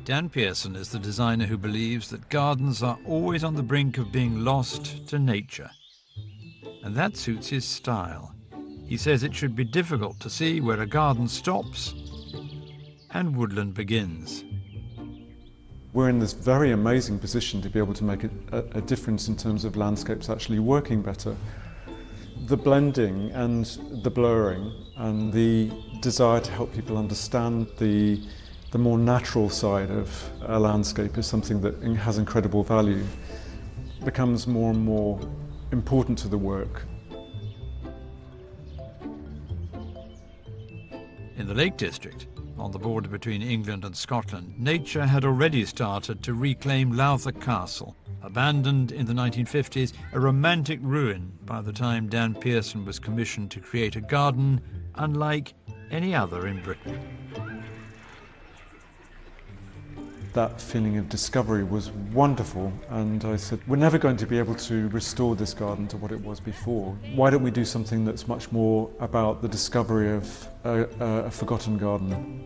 Dan Pearson is the designer who believes that gardens are always on the brink of being lost to nature. And that suits his style. He says it should be difficult to see where a garden stops and woodland begins. We're in this very amazing position to be able to make a difference in terms of landscapes actually working better. The blending and the blurring and the desire to help people understand the more natural side of a landscape is something that has incredible value, becomes more and more important to the work. In the Lake District, on the border between England and Scotland, nature had already started to reclaim Lowther Castle, abandoned in the 1950s, a romantic ruin by the time Dan Pearson was commissioned to create a garden unlike any other in Britain. That feeling of discovery was wonderful, and I said, we're never going to be able to restore this garden to what it was before. Why don't we do something that's much more about the discovery of a forgotten garden?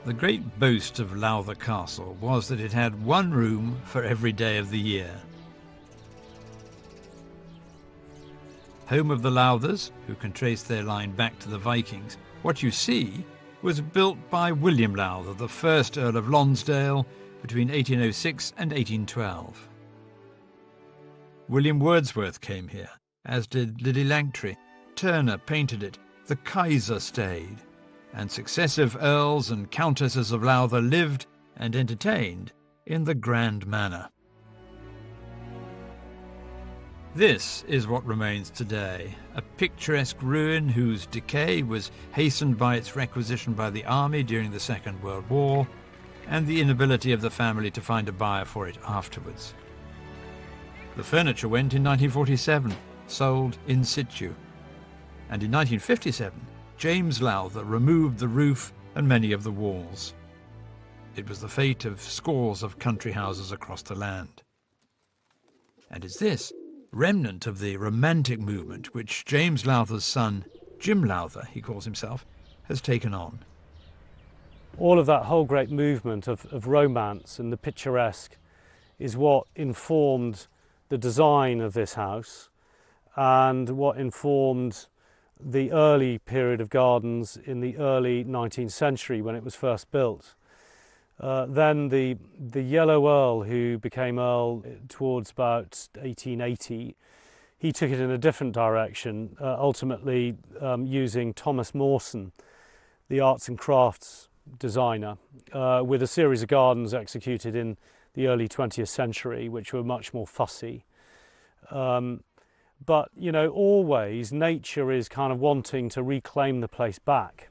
The great boast of Lowther Castle was that it had one room for every day of the year. Home of the Lowthers, who can trace their line back to the Vikings, what you see was built by William Lowther, the first Earl of Lonsdale, between 1806 and 1812. William Wordsworth came here, as did Lady Langtry. Turner painted it. The Kaiser stayed, and successive earls and countesses of Lowther lived and entertained in the grand manner. This is what remains today, a picturesque ruin whose decay was hastened by its requisition by the army during the Second World War and the inability of the family to find a buyer for it afterwards. The furniture went in 1947, sold in situ, and in 1957 James Lowther removed the roof and many of the walls. It was the fate of scores of country houses across the land. And it's this remnant of the Romantic movement which James Lowther's son, Jim Lowther, he calls himself, has taken on. All of that whole great movement of romance and the picturesque is what informed the design of this house and what informed the early period of gardens in the early 19th century when it was first built. Then the Yellow Earl, who became Earl towards about 1880, he took it in a different direction, ultimately using Thomas Mawson, the arts and crafts designer, with a series of gardens executed in the early 20th century, which were much more fussy. But, you know, always nature is kind of wanting to reclaim the place back.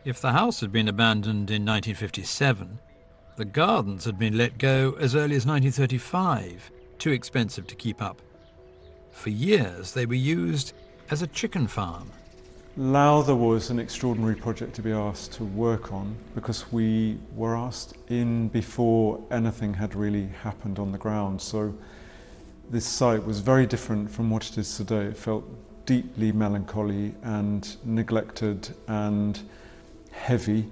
If the house had been abandoned in 1957, the gardens had been let go as early as 1935, too expensive to keep up. For years, they were used as a chicken farm. Lowther was an extraordinary project to be asked to work on because we were asked in before anything had really happened on the ground. So this site was very different from what it is today. It felt deeply melancholy and neglected and heavy,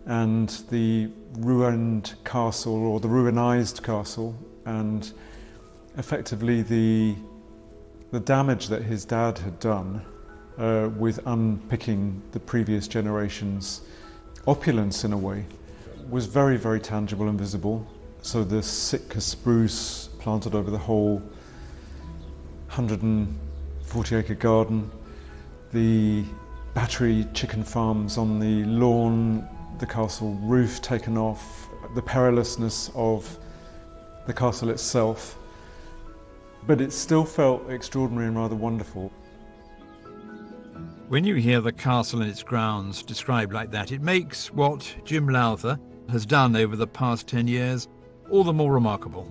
and the ruined castle, or the ruinized castle, and effectively the damage that his dad had done with unpicking the previous generation's opulence in a way was very, very tangible and visible. So the Sitka spruce planted over the whole 140-acre garden, the battery chicken farms on the lawn, the castle roof taken off, the perilousness of the castle itself, but it still felt extraordinary and rather wonderful. When you hear the castle and its grounds described like that, it makes what Jim Lowther has done over the past 10 years all the more remarkable.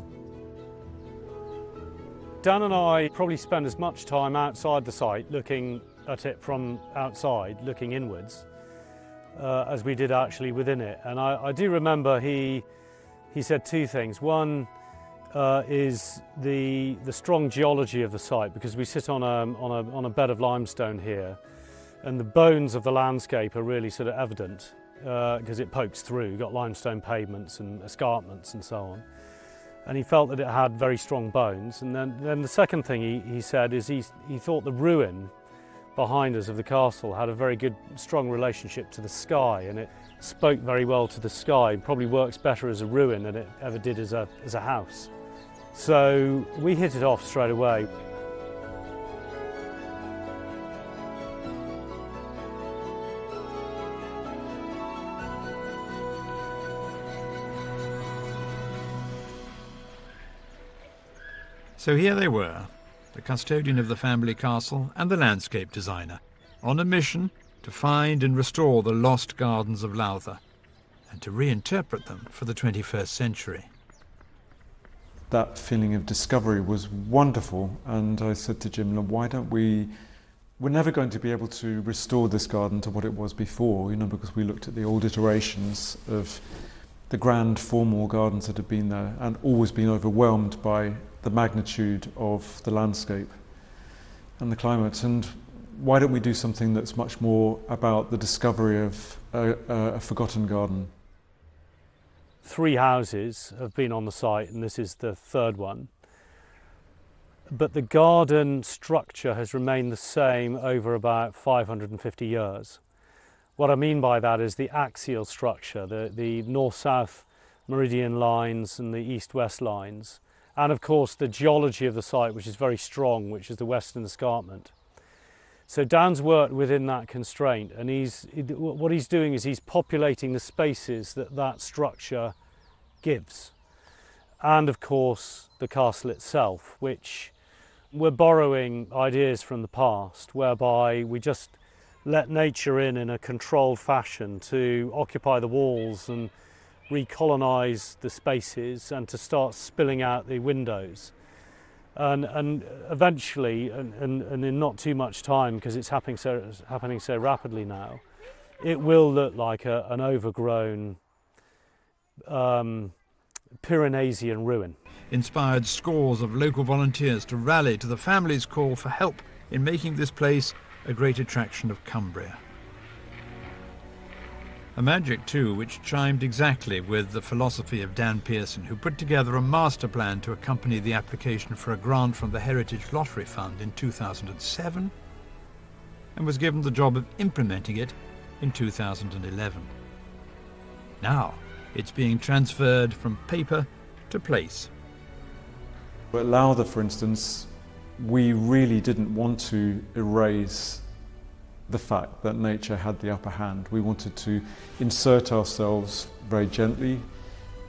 Dan and I probably spend as much time outside the site looking at it from outside, looking inwards, as we did actually within it. And I do remember he said two things. One is the strong geology of the site, because we sit on a bed of limestone here, and the bones of the landscape are really sort of evident because it pokes through. You've got limestone pavements and escarpments and so on. And he felt that it had very strong bones. And then the second thing he said is he thought the ruin behind us of the castle had a very good, strong relationship to the sky, and it spoke very well to the sky. It probably works better as a ruin than it ever did as a house. So we hit it off straight away. So here they were, the custodian of the family castle and the landscape designer, on a mission to find and restore the lost gardens of Lowther and to reinterpret them for the 21st century. That feeling of discovery was wonderful, and I said to Jim, why don't we're never going to be able to restore this garden to what it was before, because we looked at the old iterations of the grand formal gardens that had been there and always been overwhelmed by the magnitude of the landscape and the climate. And why don't we do something that's much more about the discovery of a forgotten garden? 3 houses have been on the site, and this is the third one. But the garden structure has remained the same over about 550 years. What I mean by that is the axial structure, the north-south meridian lines and the east-west lines, and of course the geology of the site, which is very strong, which is the western escarpment. So Dan's worked within that constraint, and what he's doing is he's populating the spaces that structure gives. And of course the castle itself, which we're borrowing ideas from the past, whereby we just let nature in a controlled fashion to occupy the walls and recolonise the spaces and to start spilling out the windows. And eventually, and in not too much time, because it's happening so rapidly now, it will look like an overgrown Pyrenean ruin. Inspired scores of local volunteers to rally to the family's call for help in making this place a great attraction of Cumbria. A magic, too, which chimed exactly with the philosophy of Dan Pearson, who put together a master plan to accompany the application for a grant from the Heritage Lottery Fund in 2007 and was given the job of implementing it in 2011. Now it's being transferred from paper to place. At Lowther, for instance, we really didn't want to erase the fact that nature had the upper hand. We wanted to insert ourselves very gently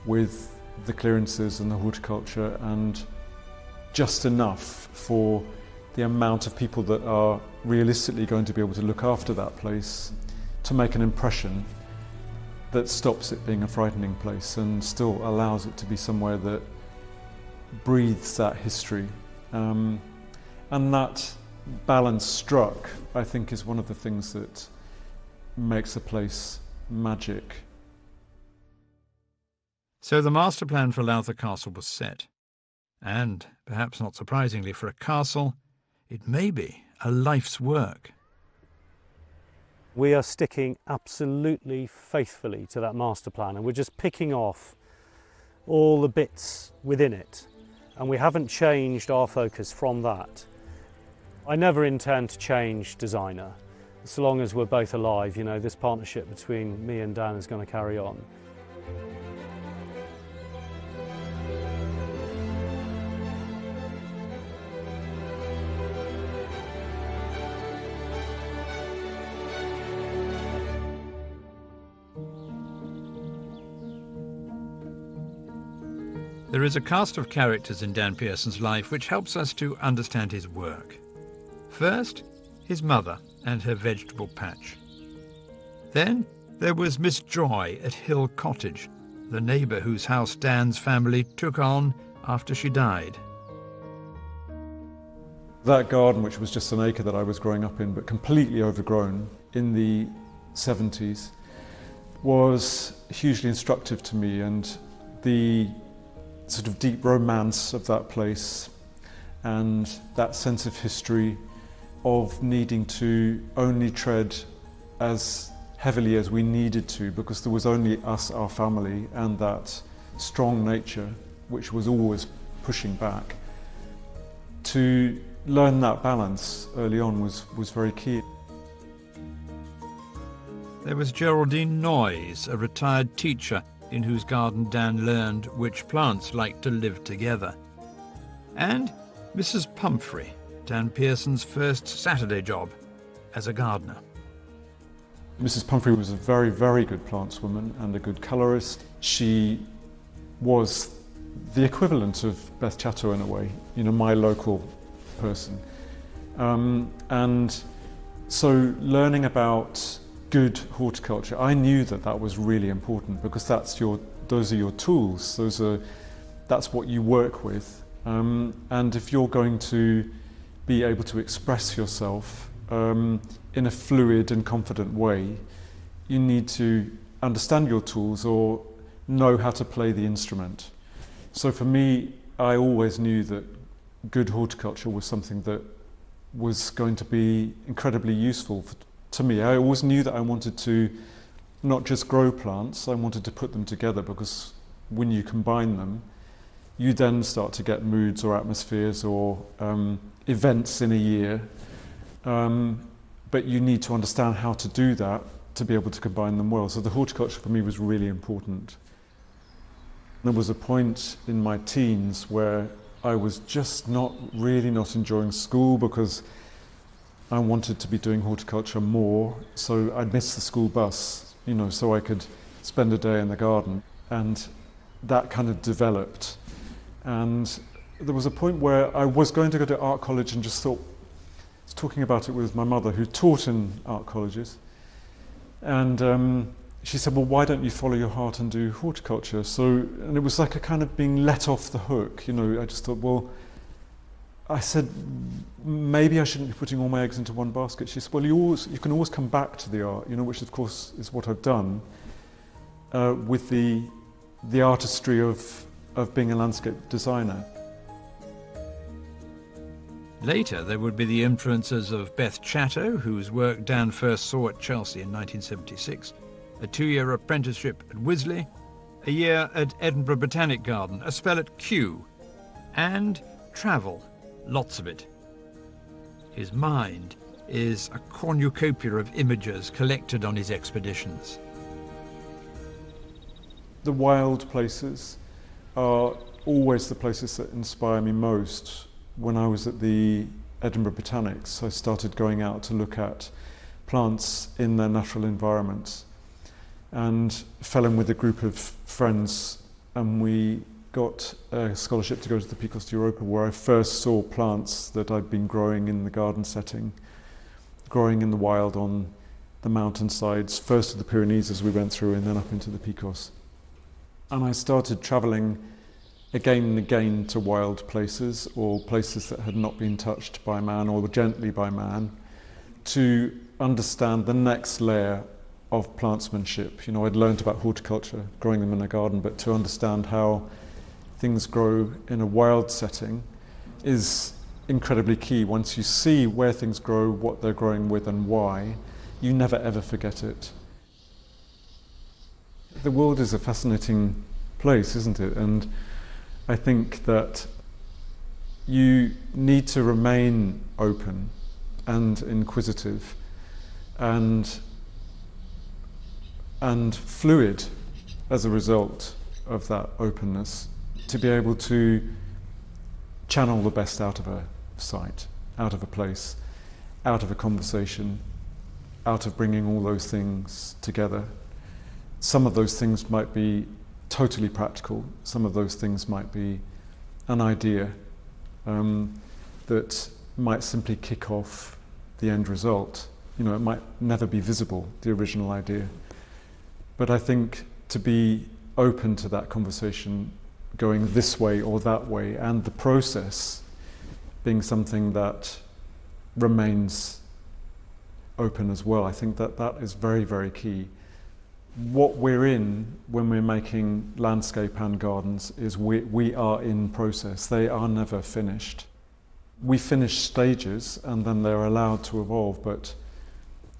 with the clearances and the horticulture, and just enough for the amount of people that are realistically going to be able to look after that place to make an impression that stops it being a frightening place and still allows it to be somewhere that breathes that history. And that balance struck, I think, is one of the things that makes a place magic. So the master plan for Lowther Castle was set. And, perhaps not surprisingly for a castle, it may be a life's work. We are sticking absolutely faithfully to that master plan, and we're just picking off all the bits within it and we haven't changed our focus from that. I never intend to change designer. So long as we're both alive, you know, this partnership between me and Dan is going to carry on. There is a cast of characters in Dan Pearson's life which helps us to understand his work. First, his mother and her vegetable patch. Then there was Miss Joy at Hill Cottage, the neighbour whose house Dan's family took on after she died. That garden, which was just an acre that I was growing up in, but completely overgrown in the 70s, was hugely instructive to me, and the sort of deep romance of that place and that sense of history of needing to only tread as heavily as we needed to, because there was only us, our family, and that strong nature which was always pushing back. To learn that balance early on was very key. There was Geraldine Noyes, a retired teacher in whose garden Dan learned which plants like to live together. And Mrs. Pumphrey, Dan Pearson's first Saturday job as a gardener. Mrs. Pumphrey was a very, very good plantswoman and a good colourist. She was the equivalent of Beth Chatto in a way, you know, my local person. And so learning about good horticulture, I knew that that was really important, because those are your tools. That's what you work with. And if you're going to be able to express yourself in a fluid and confident way, you need to understand your tools or know how to play the instrument. So for me, I always knew that good horticulture was something that was going to be incredibly useful to me. I always knew that I wanted to not just grow plants, I wanted to put them together, because when you combine them, you then start to get moods or atmospheres or events in a year. But you need to understand how to do that to be able to combine them well. So the horticulture for me was really important. There was a point in my teens where I was just not enjoying school, because I wanted to be doing horticulture more, so I'd miss the school bus, you know, so I could spend a day in the garden. And that kind of developed. And there was a point where I was going to go to art college and just thought, I was talking about it with my mother, who taught in art colleges. And she said, well, why don't you follow your heart and do horticulture? And it was like a kind of being let off the hook, you know. I just thought, well, I said, maybe I shouldn't be putting all my eggs into one basket. She said, well, you can always come back to the art, you know, which of course is what I've done with the artistry of being a landscape designer. Later, there would be the influences of Beth Chatto, whose work Dan first saw at Chelsea in 1976, a 2-year apprenticeship at Wisley, a year at Edinburgh Botanic Garden, a spell at Kew, and travel, lots of it. His mind is a cornucopia of images collected on his expeditions. The wild places are always the places that inspire me most. When I was at the Edinburgh Botanics, I started going out to look at plants in their natural environments, and fell in with a group of friends, and we got a scholarship to go to the Picos de Europa, where I first saw plants that I'd been growing in the garden setting, growing in the wild on the mountainsides, first to the Pyrenees as we went through, and then up into the Picos. And I started travelling again and again to wild places, or places that had not been touched by man or gently by man, to understand the next layer of plantsmanship. You know, I'd learned about horticulture, growing them in a garden, but to understand how things grow in a wild setting is incredibly key. Once you see where things grow, what they're growing with and why, you never ever forget it. The world is a fascinating place, isn't it? And I think that you need to remain open and inquisitive and fluid as a result of that openness, to be able to channel the best out of a site, out of a place, out of a conversation, out of bringing all those things together. Some of those things might be totally practical, some of those things might be an idea that might simply kick off the end result. You know, it might never be visible, the original idea. But I think to be open to that conversation going this way or that way, and the process being something that remains open as well, I think that that is very, very key. What we're in when we're making landscape and gardens is we are in process. They are never finished. We finish stages and then they're allowed to evolve, but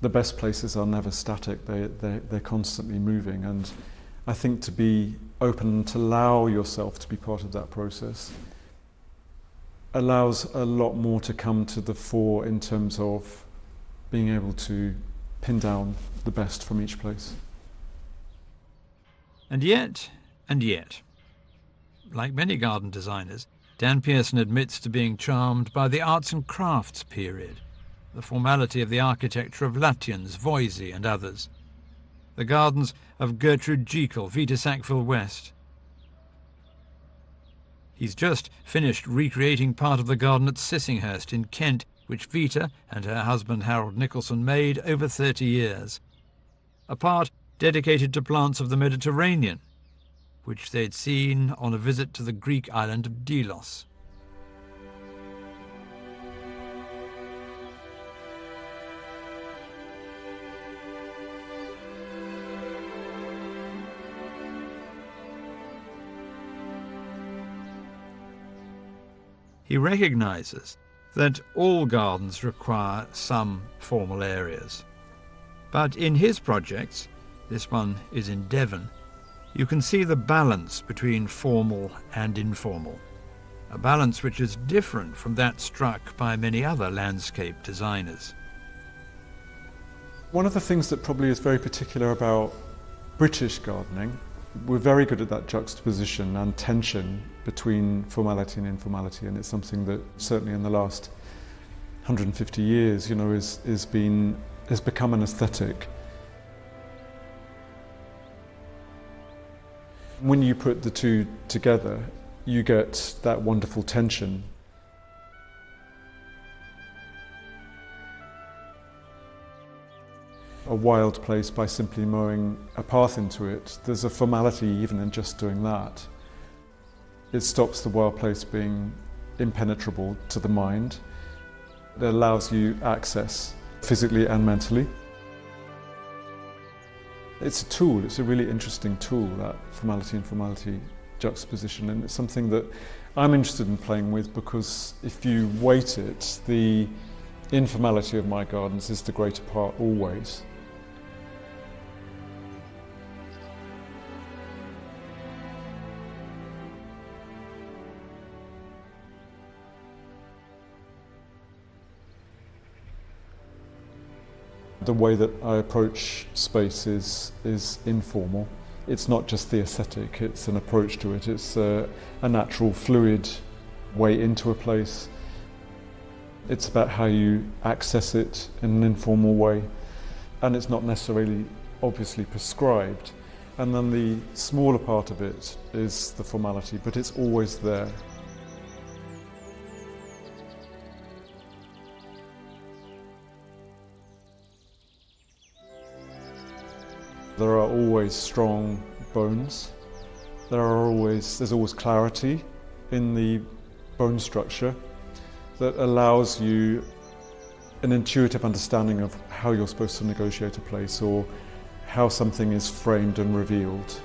the best places are never static. They're constantly moving, and I think to be open, to allow yourself to be part of that process, allows a lot more to come to the fore in terms of being able to pin down the best from each place. And yet, like many garden designers, Dan Pearson admits to being charmed by the arts and crafts period, the formality of the architecture of Lutyens, Voysey and others, the gardens of Gertrude Jekyll, Vita Sackville West. He's just finished recreating part of the garden at Sissinghurst in Kent, which Vita and her husband Harold Nicholson made over 30 years. A part dedicated to plants of the Mediterranean, which they'd seen on a visit to the Greek island of Delos. He recognises that all gardens require some formal areas. But in his projects, this one is in Devon, you can see the balance between formal and informal, a balance which is different from that struck by many other landscape designers. One of the things that probably is very particular about British gardening, we're very good at that juxtaposition and tension between formality and informality, and it's something that certainly in the last 150 years, you know, has become an aesthetic. When you put the two together, you get that wonderful tension. A wild place, by simply mowing a path into it, there's a formality even in just doing that. It stops the wild place being impenetrable to the mind. It allows you access physically and mentally. It's a tool, it's a really interesting tool, that formality-informality juxtaposition, and it's something that I'm interested in playing with, because if you weight it, the informality of my gardens is the greater part always. The way that I approach space is informal. It's not just the aesthetic, it's an approach to it. It's a natural, fluid way into a place. It's about how you access it in an informal way, and it's not necessarily obviously prescribed. And then the smaller part of it is the formality, but it's always there. There are always strong bones. There's always clarity in the bone structure that allows you an intuitive understanding of how you're supposed to negotiate a place, or how something is framed and revealed.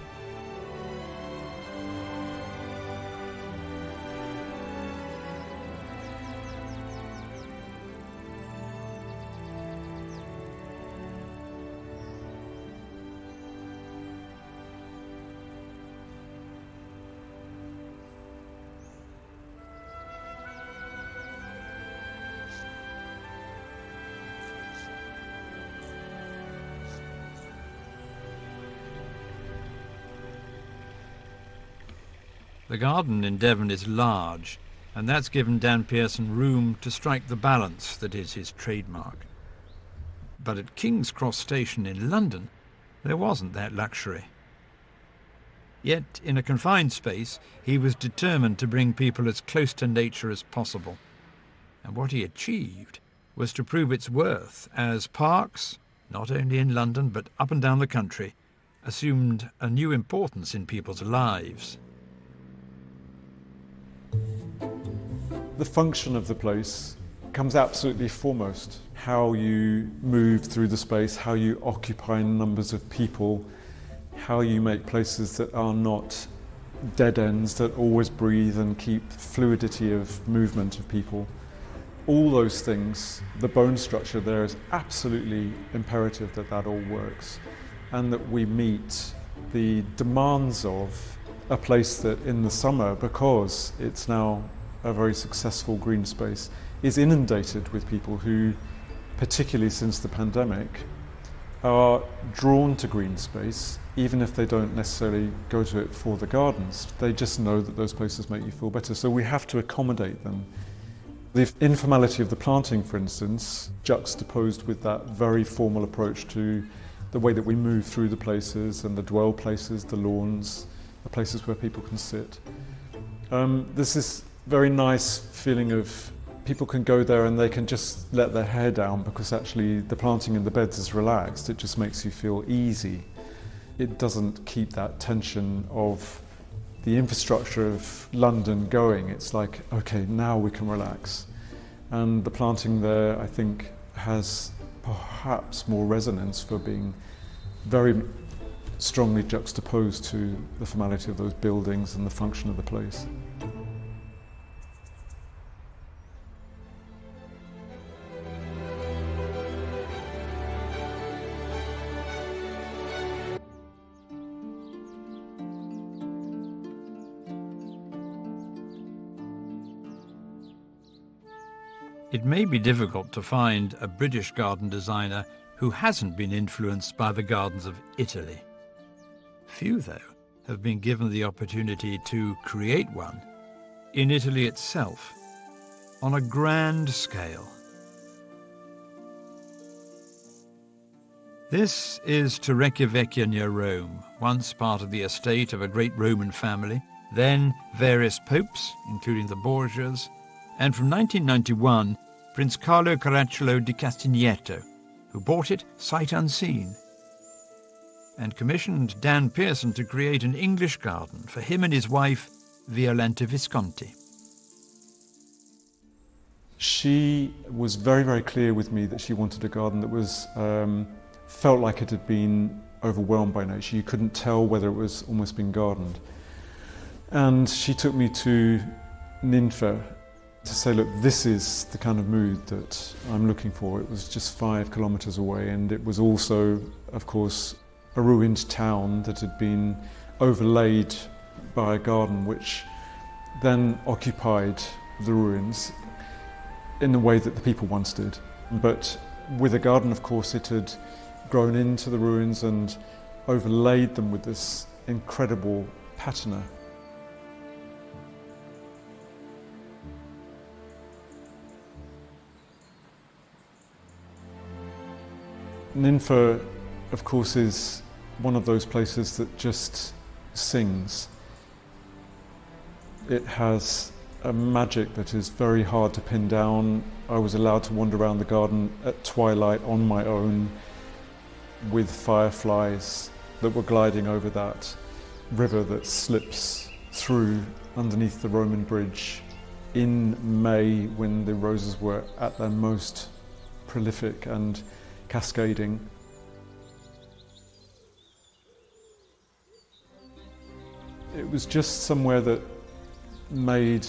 The garden in Devon is large, and that's given Dan Pearson room to strike the balance that is his trademark. But at King's Cross Station in London, there wasn't that luxury. Yet, in a confined space, he was determined to bring people as close to nature as possible. And what he achieved was to prove its worth as parks, not only in London but up and down the country, assumed a new importance in people's lives. The function of the place comes absolutely foremost. How you move through the space, how you occupy numbers of people, how you make places that are not dead ends, that always breathe and keep fluidity of movement of people. All those things, the bone structure there is absolutely imperative that that all works, and that we meet the demands of a place that in the summer, because it's now a very successful green space, is inundated with people who, particularly since the pandemic, are drawn to green space, even if they don't necessarily go to it for the gardens. They just know that those places make you feel better. So we have to accommodate them. The informality of the planting, for instance, juxtaposed with that very formal approach to the way that we move through the places and the dwell places, the lawns, the places where people can sit. There's this very nice feeling of people can go there and they can just let their hair down because actually the planting in the beds is relaxed. It just makes you feel easy. It doesn't keep that tension of the infrastructure of London going. It's like, okay, now we can relax. And the planting there, I think, has perhaps more resonance for being very strongly juxtaposed to the formality of those buildings and the function of the place. It may be difficult to find a British garden designer who hasn't been influenced by the gardens of Italy. Few, though, have been given the opportunity to create one in Italy itself, on a grand scale. This is Torrecchia Vecchia near Rome, once part of the estate of a great Roman family, then various popes, including the Borgias, and from 1991, Prince Carlo Caracciolo di Castagneto, who bought it sight unseen, and commissioned Dan Pearson to create an English garden for him and his wife, Violante Visconti. She was very, very clear with me that she wanted a garden that was felt like it had been overwhelmed by nature. You couldn't tell whether it was almost been gardened. And she took me to Ninfa to say, look, this is the kind of mood that I'm looking for. It was just 5 kilometers away, and it was also, of course, a ruined town that had been overlaid by a garden which then occupied the ruins in the way that the people once did. But with a garden, of course, it had grown into the ruins and overlaid them with this incredible patina. Ninfa, of course, is one of those places that just sings. It has a magic that is very hard to pin down. I was allowed to wander around the garden at twilight on my own with fireflies that were gliding over that river that slips through underneath the Roman bridge in May when the roses were at their most prolific and cascading. It was just somewhere that made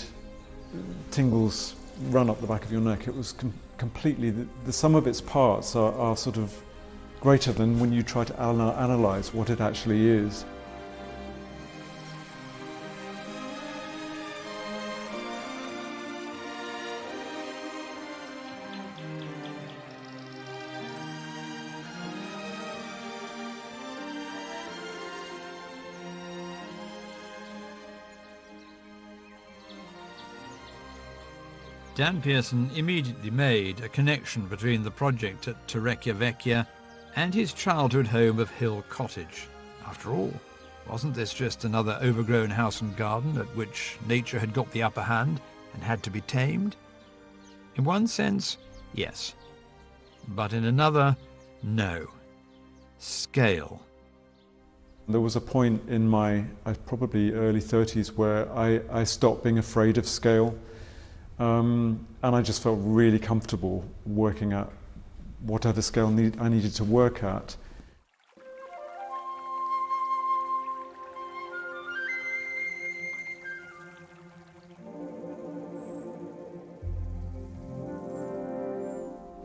tingles run up the back of your neck. It was completely, the sum of its parts are sort of greater than when you try to analyse what it actually is. Dan Pearson immediately made a connection between the project at Torrecchia Vecchia and his childhood home of Hill Cottage. After all, wasn't this just another overgrown house and garden at which nature had got the upper hand and had to be tamed? In one sense, yes. But in another, no. Scale. There was a point in my probably early 30s where I stopped being afraid of scale, and I just felt really comfortable working at whatever scale I needed to work at.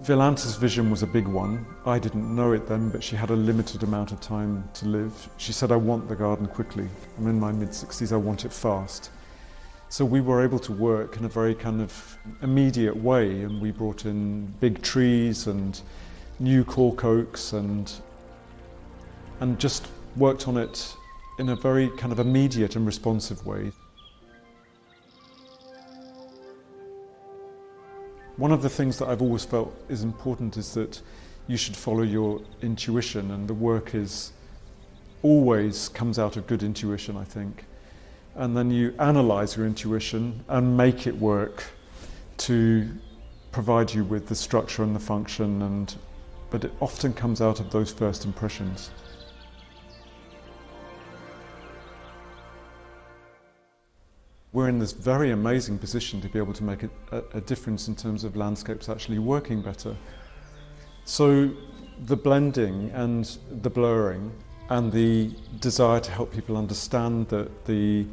Violanta's vision was a big one. I didn't know it then, but she had a limited amount of time to live. She said, I want the garden quickly. I'm in my mid-60s, I want it fast. So we were able to work in a very kind of immediate way, and we brought in big trees and new cork oaks and just worked on it in a very kind of immediate and responsive way. One of the things that I've always felt is important is that you should follow your intuition, and the work always comes out of good intuition, I think. And then you analyse your intuition and make it work to provide you with the structure and the function, but it often comes out of those first impressions. We're in this very amazing position to be able to make a difference in terms of landscapes actually working better. So the blending and the blurring and the desire to help people understand that the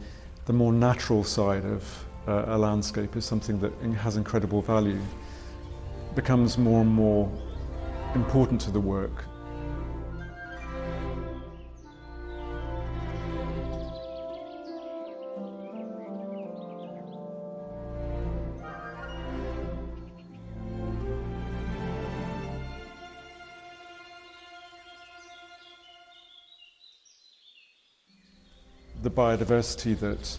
more natural side of a landscape is something that has incredible value becomes more and more important to the work. The biodiversity that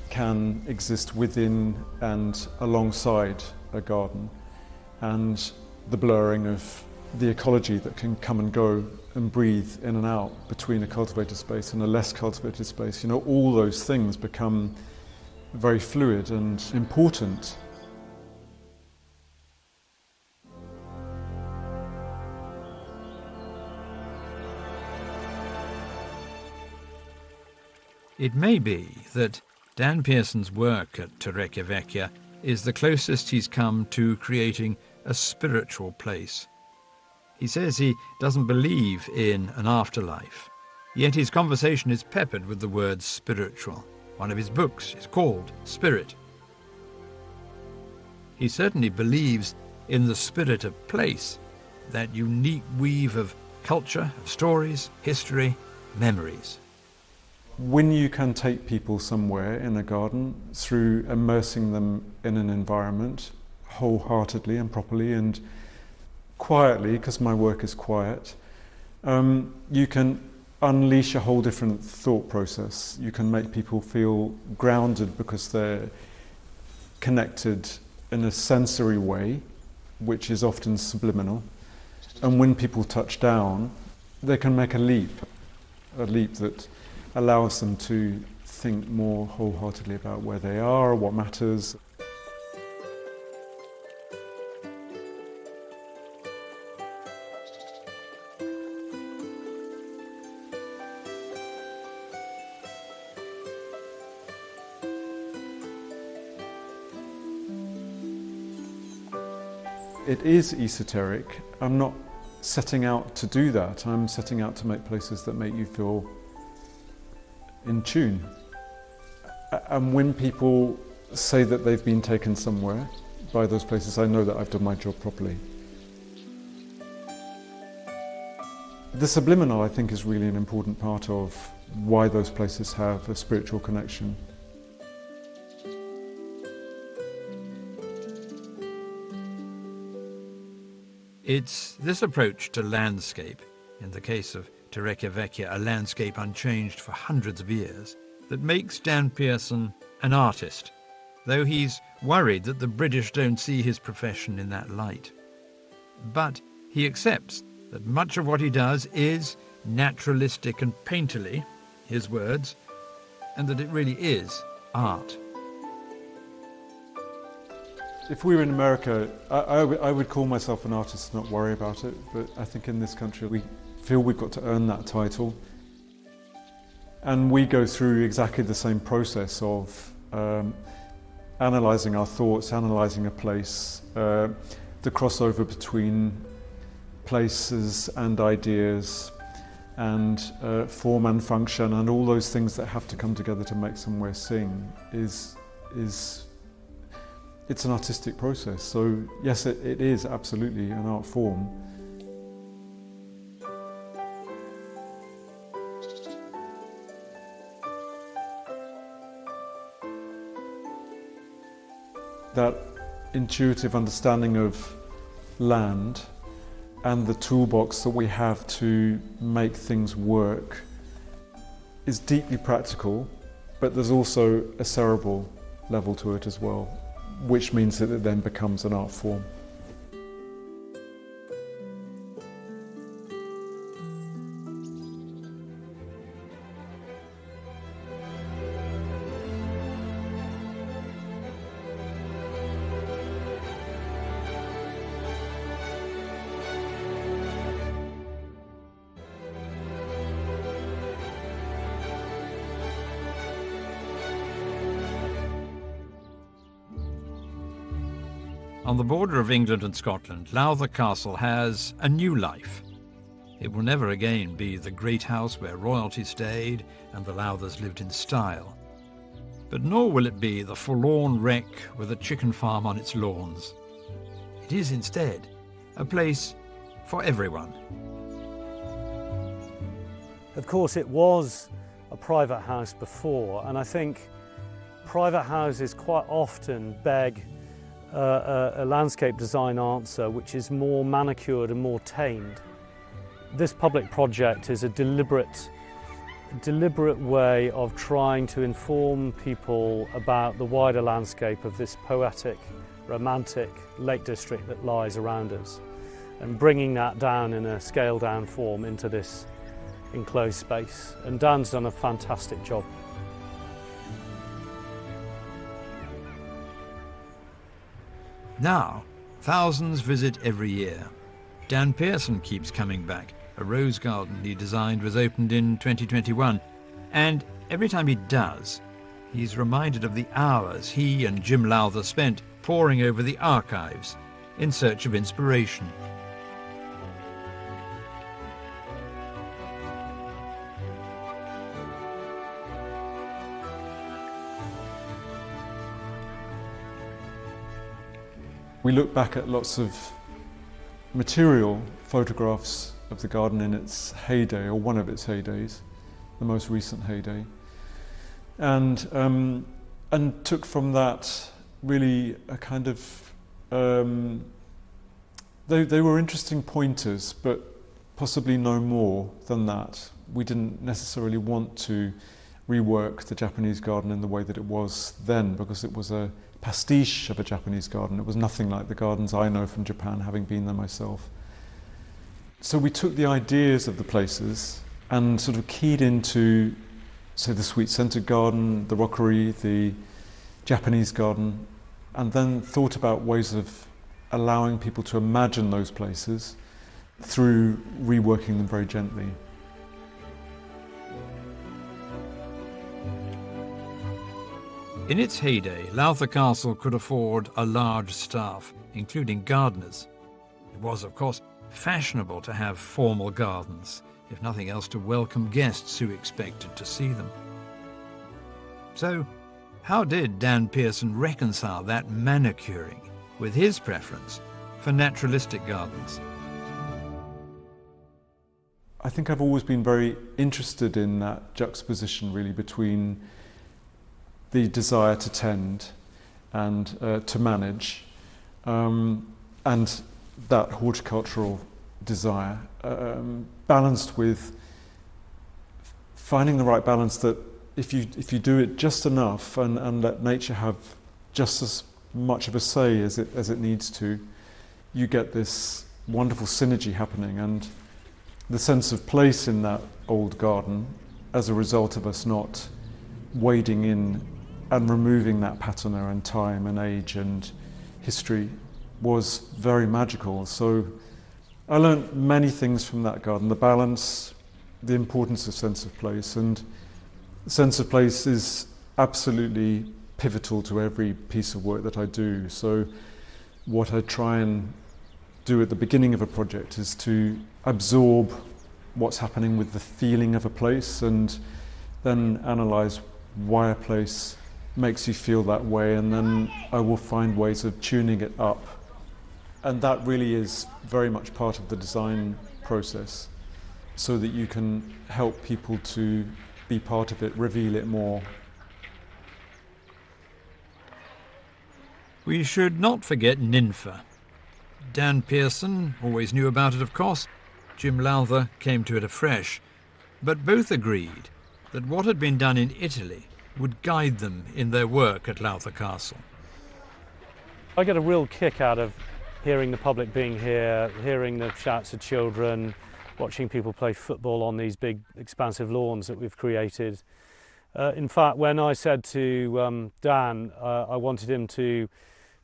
can exist within and alongside a garden, and the blurring of the ecology that can come and go and breathe in and out between a cultivated space and a less cultivated space. You know, all those things become very fluid and important. It may be that Dan Pearson's work at Torrecchia Vecchia is the closest he's come to creating a spiritual place. He says he doesn't believe in an afterlife, yet his conversation is peppered with the word spiritual. One of his books is called Spirit. He certainly believes in the spirit of place, that unique weave of culture, of stories, history, memories. When you can take people somewhere in a garden through immersing them in an environment wholeheartedly and properly and quietly, because my work is quiet, you can unleash a whole different thought process. You can make people feel grounded because they're connected in a sensory way, which is often subliminal. And when people touch down, they can make a leap that allows them to think more wholeheartedly about where they are, what matters. It is esoteric. I'm not setting out to do that. I'm setting out to make places that make you feel in tune. And when people say that they've been taken somewhere by those places, I know that I've done my job properly. The subliminal, I think, is really an important part of why those places have a spiritual connection. It's this approach to landscape, in the case of Torrecchia Vecchia, a landscape unchanged for hundreds of years, that makes Dan Pearson an artist, though he's worried that the British don't see his profession in that light. But he accepts that much of what he does is naturalistic and painterly, his words, and that it really is art. If we were in America, I would call myself an artist and not worry about it, but I think in this country we feel we've got to earn that title. And we go through exactly the same process of analysing our thoughts, analysing a place, the crossover between places and ideas and form and function and all those things that have to come together to make somewhere sing it's an artistic process. So yes, it is absolutely an art form. That intuitive understanding of land and the toolbox that we have to make things work is deeply practical, but there's also a cerebral level to it as well, which means that it then becomes an art form. On the border of England and Scotland, Lowther Castle has a new life. It will never again be the great house where royalty stayed and the Lowthers lived in style. But nor will it be the forlorn wreck with a chicken farm on its lawns. It is instead a place for everyone. Of course, it was a private house before, and I think private houses quite often beg a landscape design answer which is more manicured and more tamed. This public project is a deliberate way of trying to inform people about the wider landscape of this poetic, romantic Lake District that lies around us, and bringing that down in a scaled down form into this enclosed space. And Dan's done a fantastic job. Now, thousands visit every year. Dan Pearson keeps coming back. A rose garden he designed was opened in 2021. And every time he does, he's reminded of the hours he and Jim Lowther spent poring over the archives in search of inspiration. We look back at lots of material photographs of the garden in its heyday, or one of its heydays, the most recent heyday, and took from that really a kind of they were interesting pointers, but possibly no more than that. We didn't necessarily want to rework the Japanese garden in the way that it was then, because it was a pastiche of a Japanese garden. It was nothing like the gardens I know from Japan, having been there myself. So we took the ideas of the places and sort of keyed into, say, the sweet-scented garden, the rockery, the Japanese garden, and then thought about ways of allowing people to imagine those places through reworking them very gently. In its heyday, Lowther Castle could afford a large staff, including gardeners. It was, of course, fashionable to have formal gardens, if nothing else to welcome guests who expected to see them. So, how did Dan Pearson reconcile that manicuring with his preference for naturalistic gardens? I think I've always been very interested in that juxtaposition, really, between the desire to tend and to manage, and that horticultural desire, balanced with finding the right balance that if you do it just enough and let nature have just as much of a say as it needs to, you get this wonderful synergy happening, and the sense of place in that old garden as a result of us not wading in and removing that patina and time and age and history was very magical. So I learned many things from that garden: the balance, the importance of sense of place, and sense of place is absolutely pivotal to every piece of work that I do. So what I try and do at the beginning of a project is to absorb what's happening with the feeling of a place, and then analyse why a place makes you feel that way, and then I will find ways of tuning it up. And that really is very much part of the design process, so that you can help people to be part of it, reveal it more. We should not forget Ninfa. Dan Pearson always knew about it, of course. Jim Lowther came to it afresh. But both agreed that what had been done in Italy would guide them in their work at Lowther Castle. I get a real kick out of hearing the public being here, hearing the shouts of children, watching people play football on these big expansive lawns that we've created. In fact, when I said to Dan I wanted him to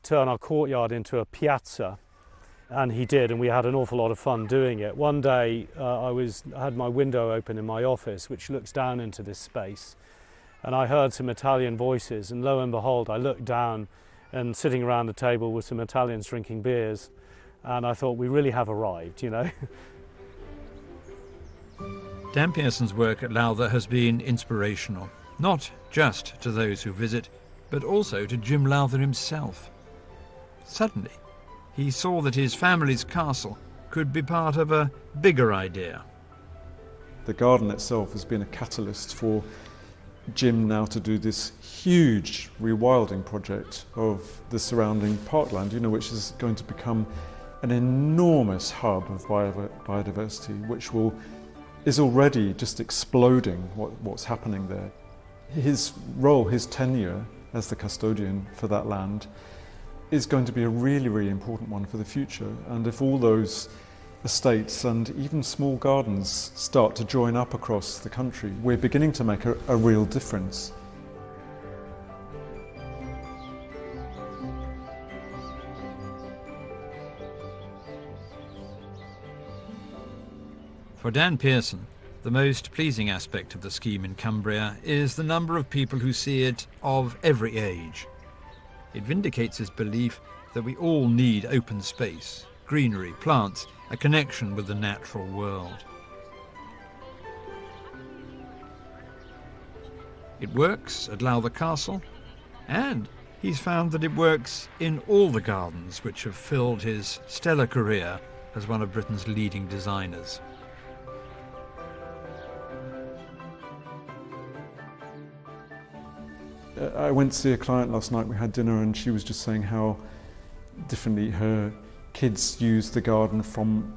turn our courtyard into a piazza, and he did, and we had an awful lot of fun doing it. One day I had my window open in my office, which looks down into this space, and I heard some Italian voices, and lo and behold, I looked down, and sitting around the table with some Italians drinking beers, and I thought, we really have arrived, you know. Dan Pearson's work at Lowther has been inspirational, not just to those who visit, but also to Jim Lowther himself. Suddenly, he saw that his family's castle could be part of a bigger idea. The garden itself has been a catalyst for Jim now to do this huge rewilding project of the surrounding parkland, which is going to become an enormous hub of biodiversity, which is already just exploding what's happening there. His role, his tenure as the custodian for that land is going to be a really, really important one for the future. And if all those estates and even small gardens start to join up across the country, we're beginning to make a real difference. For Dan Pearson, the most pleasing aspect of the scheme in Cumbria is the number of people who see it of every age. It vindicates his belief that we all need open space, greenery, plants, a connection with the natural world. It works at Lowther Castle, and he's found that it works in all the gardens which have filled his stellar career as one of Britain's leading designers. I went to see a client last night. We had dinner, and she was just saying how differently her kids use the garden from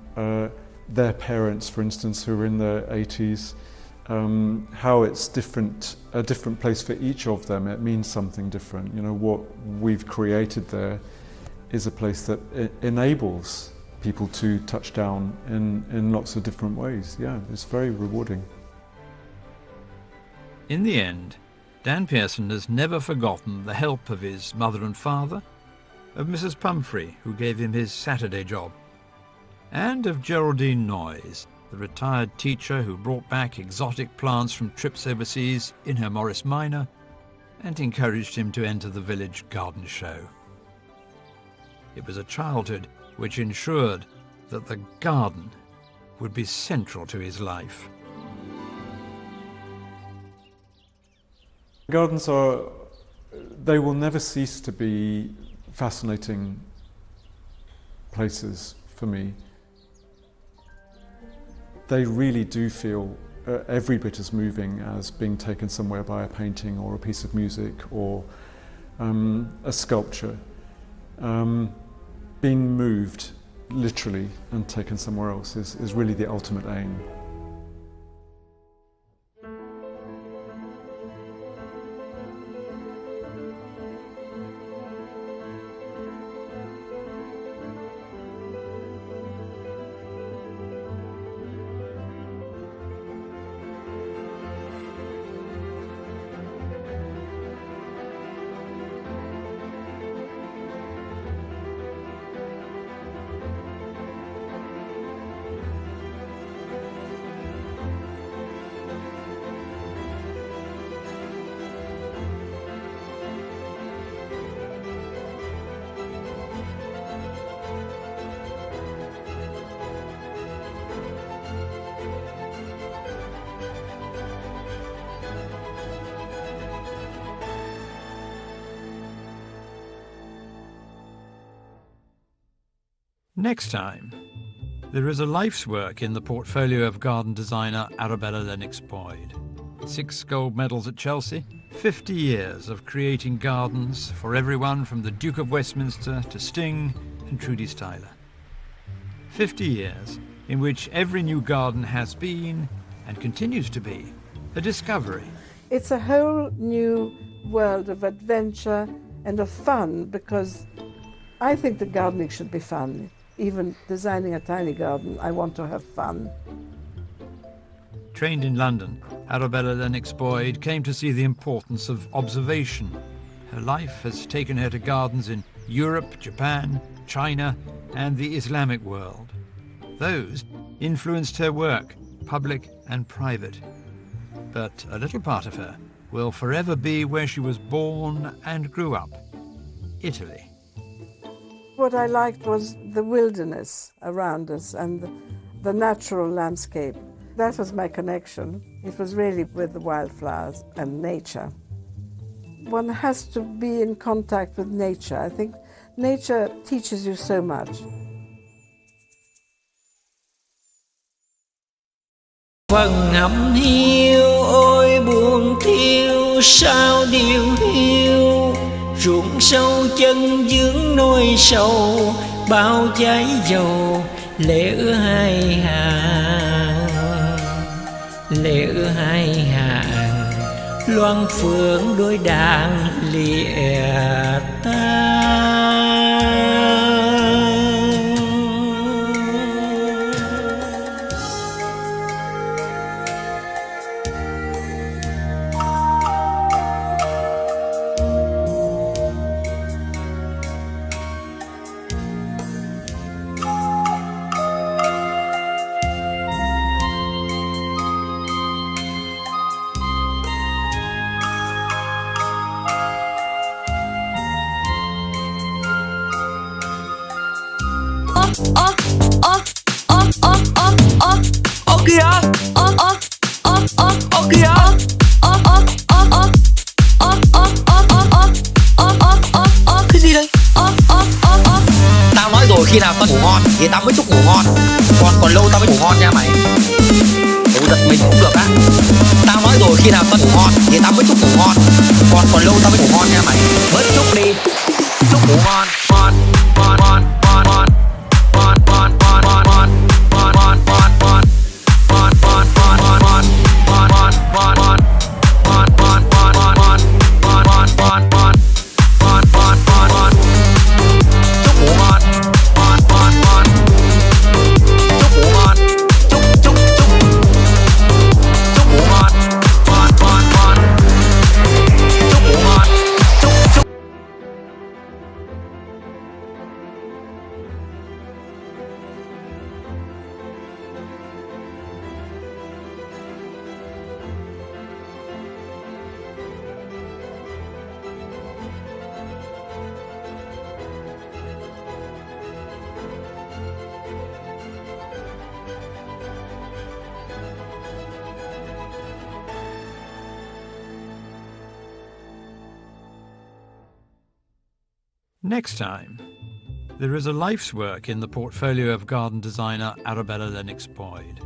their parents, for instance, who are in their 80s. How it's a different place for each of them. It means something different. What we've created there is a place that enables people to touch down in lots of different ways. Yeah, it's very rewarding. In the end, Dan Pearson has never forgotten the help of his mother and father, of Mrs. Pumphrey, who gave him his Saturday job, and of Geraldine Noyes, the retired teacher who brought back exotic plants from trips overseas in her Morris Minor and encouraged him to enter the village garden show. It was a childhood which ensured that the garden would be central to his life. Gardens they will never cease to be fascinating places for me. They really do feel every bit as moving as being taken somewhere by a painting or a piece of music or a sculpture. Being moved literally and taken somewhere else is really the ultimate aim. Next time, there is a life's work in the portfolio of garden designer Arabella Lennox-Boyd. 6 gold medals at Chelsea, 50 years of creating gardens for everyone from the Duke of Westminster to Sting and Trudy Styler. 50 years in which every new garden has been, and continues to be, a discovery. It's a whole new world of adventure and of fun, because I think that gardening should be fun. Even designing a tiny garden, I want to have fun. Trained in London, Arabella Lennox-Boyd came to see the importance of observation. Her life has taken her to gardens in Europe, Japan, China, and the Islamic world. Those influenced her work, public and private. But a little part of her will forever be where she was born and grew up, Italy. What I liked was the wilderness around us and the natural landscape. That was my connection. It was really with the wildflowers and nature. One has to be in contact with nature. I think nature teaches you so much. Phần hầm hiu ôi buồn thiêu sao điều hiu, ruộng sâu chân dưỡng nôi sầu bao trái dầu lệ ứa hai hàng, lệ ứa hai hàng loan phượng đôi đàn lìa tan. Cái gì đây? Tao nói rồi, khi nào tao ngủ ngon thì tao mới chúc ngủ ngon. Còn lâu tao mới ngủ ngon nha mày. Ủa giật mình cũng được á. Tao nói rồi, khi nào tao ngủ ngon thì tao mới chúc ngủ ngon. Còn lâu tao mới ngủ ngon nha mày. Bớt chúc đi. Chúc ngủ ngon. Ngon, ngon, ngon, ngon, ngon. Ngon, ngon, ngon, ngon, ngon. Ngon, ngon, ngon, ngon. Ngon, ngon, ngon, ngon, ngon. Ngon, ngon, ngon, ngon. Ngon, ngon, ngon, ngon, ngon. Ngon, ngon, ngon, ngon. Ngon, ngon, ngon, ngon. Chúc ngủ ngon. Ngon, ngon, ngon. Chúc ngủ ngon. Chúc, chúc, chúc. Chúc ngủ ngon. Ngon, ngon, ngon. Chúc ngủ ngon. Chúc, chúc. Next time, there is a life's work in the portfolio of garden designer Arabella Lennox-Boyd.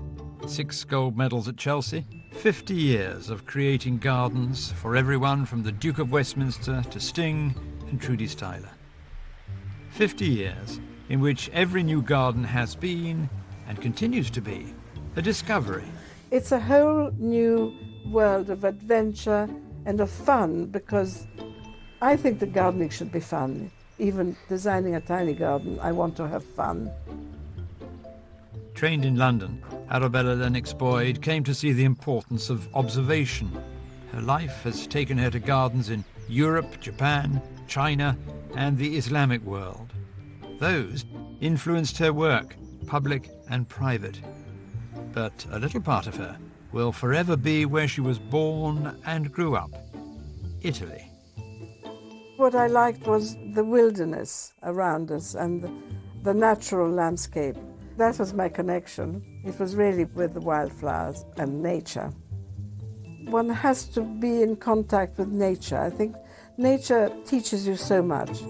6 gold medals at Chelsea, 50 years of creating gardens for everyone from the Duke of Westminster to Sting and Trudy Styler. 50 years in which every new garden has been, and continues to be, a discovery. It's a whole new world of adventure and of fun, because I think that gardening should be fun. Even designing a tiny garden, I want to have fun. Trained in London, Arabella Lennox-Boyd came to see the importance of observation. Her life has taken her to gardens in Europe, Japan, China, and the Islamic world. Those influenced her work, public and private. But a little part of her will forever be where she was born and grew up, Italy. What I liked was the wilderness around us and the natural landscape. That was my connection. It was really with the wildflowers and nature. One has to be in contact with nature. I think nature teaches you so much.